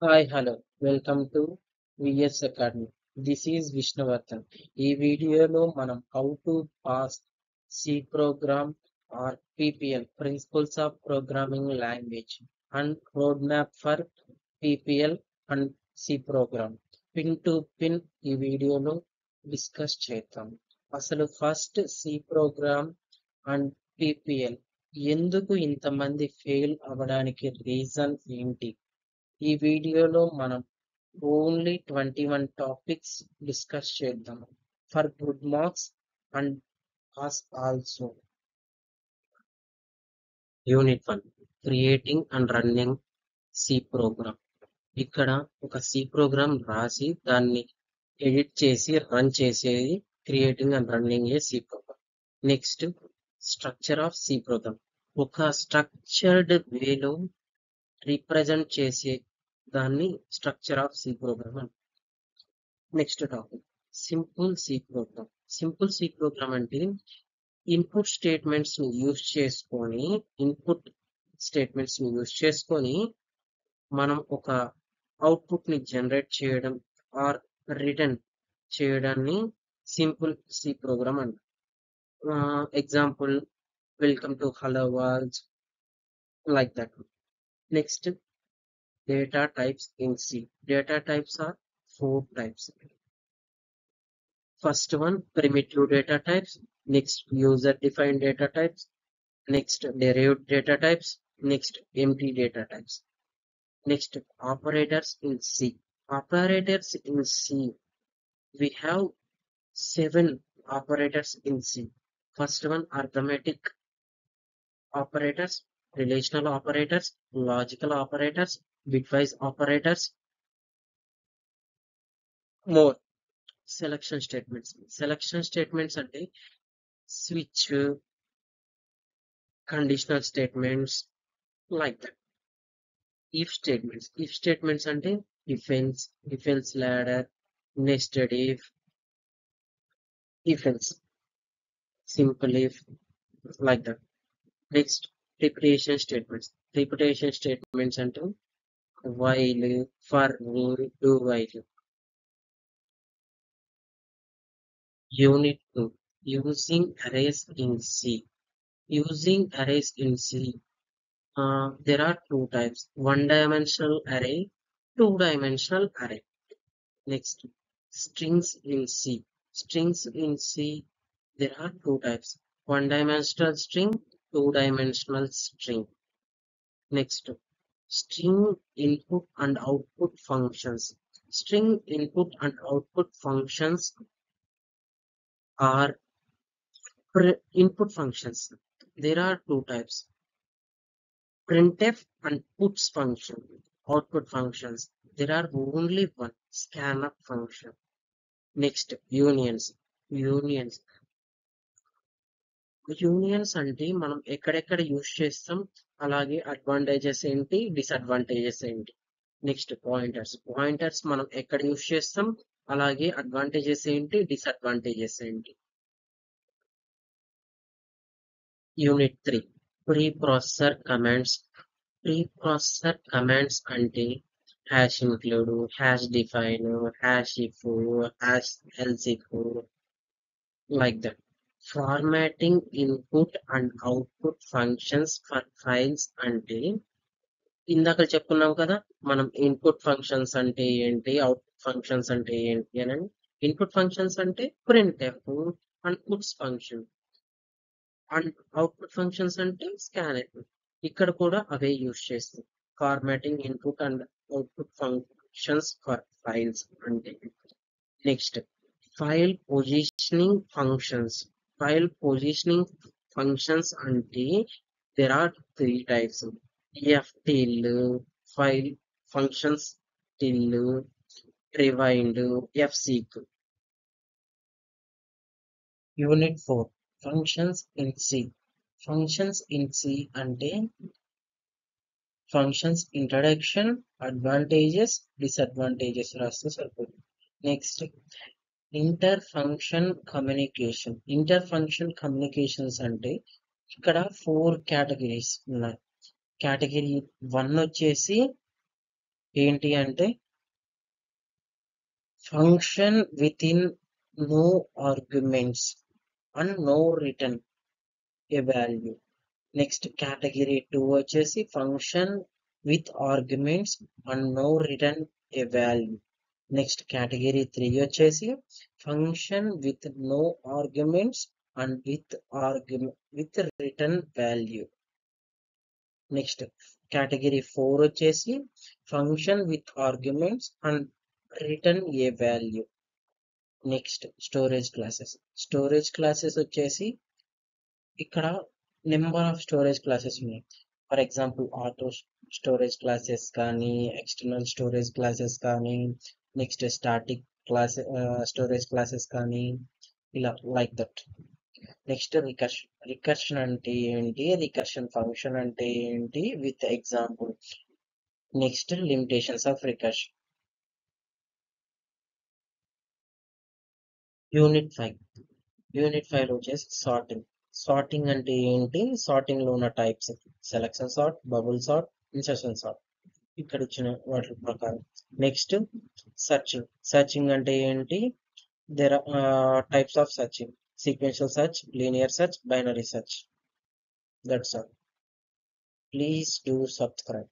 Hi hello welcome to VS academy. This is Vishnuvardhan. ఈ వీడియోలో మనం how to pass C program or PPL principles of programming language and road map for PPL and C program pin to pin ఈ వీడియోలో discuss చేద్దాం. అసలు first C program and PPL ఎందుకు ఇంతమంది fail అవ్వడానికి రీజన్ ఏంటి? ఈ వీడియోలో మనం ఓన్లీ 21 టాపిక్స్ డిస్కస్ చేద్దాం for good marks and us also. Unit 1, creating and running C program. ఇక్కడ ఒక సి ప్రోగ్రామ్ రాసి దాన్ని ఎడిట్ చేసి రన్ చేసేది creating and running a C program. Next, structure of C program. ఒక స్ట్రక్చర్డ్ వేలో represent చేసే దాన్ని స్ట్రక్చర్ ఆఫ్ సి ప్రోగ్రామ్ అంటారు. Next topic, simple C program. Simple C program అంటే ఇన్పుట్ స్టేట్మెంట్స్ ని యూజ్ చేసుకొని మనం ఒక అవుట్పుట్ ని జనరేట్ చేయడం ఆర్ రిటర్న్ చేయడాన్ని సింపుల్ సి ప్రోగ్రామ్ అంటారు. Example, welcome to hello world, like that. Next, data types in C. Data types are 4 types. First one, primitive data types. Next, user defined data types. Next, derived data types. Next, empty data types. Next, operators in C. Operators in C, we have 7 operators in C. First one, arithmetic operators, relational operators, logical operators, bitwise operators, more. Selection statements. Selection statements అంటే switch, conditional statements, like that. If statements. If statements అంటే defence, defence ladder, nested if else, simple if, like that. Next, repetition statements. Repetition statements అంటే while, for, do while. Unit 2, using arrays in C. Using arrays in C, there are 2 types: one-dimensional array, two-dimensional array. Next, strings in C. Strings in C, there are 2 types: one-dimensional string, two-dimensional string. Next, string input and output functions. String input and output functions are input functions. There are 2 types: printf and puts function. Output functions, there are only one: scanf function. Next, unions. unions unions అంటే మనం ఎక్కడెక్కడ use చేస్తాం, అలాగే advantages ఏంటి, disadvantages ఏంటి. Next, pointers. Pointers మనం ఎక్కడ use చేస్తాం, అలాగే అడ్వాంటేజెస్ ఏంటి, డిసడ్వాంటేజెస్ ఏంటి. Unit 3, pre processor commands. Pre processor commands అంటే hash include, hash define, hash if, hash else if, like that. Formatting input and output functions for files అంటే ఇందాక చెప్పుకున్నాం కదా, మనం ఇన్పుట్ ఫంక్షన్స్ అంటే ఏంటి, అవుట్పుట్ ఫంక్షన్స్ అంటే ఏంటి అని. ఇన్పుట్ ఫంక్షన్స్ అంటే printf and puts function, and output functions అంటే scanf. ఇక్కడ కూడా అవే యూజ్ చేస్తాం. Formatting input and output functions for files అంటే. Next, file positioning functions. File positioning functions అంటే there are 3 types: ftil, file functions till, rewind, fseek. Unit 4, functions in C. Functions in C అంటే functions introduction, advantages, disadvantages రాస్తే సరిపోతుంది. Next, inter function communication. Inter function communications అంటే ఇక్కడ 4 categories ఉన్నాయి. Category 1 వచ్చేసి ఏంటి అంటే function with in no arguments and no return a value. Next category 2 వచ్చేసి function with arguments and no return a value. Next category 3 వచ్చేసి function with no arguments and with return value. Next category 4 వచ్చేసి function with arguments and return a value. Next storage classes వచ్చేసి ఇక్కడ number of storage classes ఉన్నాయి. For example auto storage classes కానీ, external storage classes కానీ, next static class storage classes కానీ, ఇలా like that. Next recursion అంటే ఏంటి, recursion function అంటే ఏంటి with example. Next limitations of recursion. Unit 5 వచ్చేసి సార్టింగ్ అంటే ఏంటి, సార్టింగ్ లో ఉన్న types selection sort, bubble sort, insertion sort ఇక్కడ ఇచ్చిన వాటి ప్రకారం. నెక్స్ట్ సర్చింగ్ అంటే ఏంటి, there types of searching sequential search, linear search, binary search. That's all. Please do subscribe.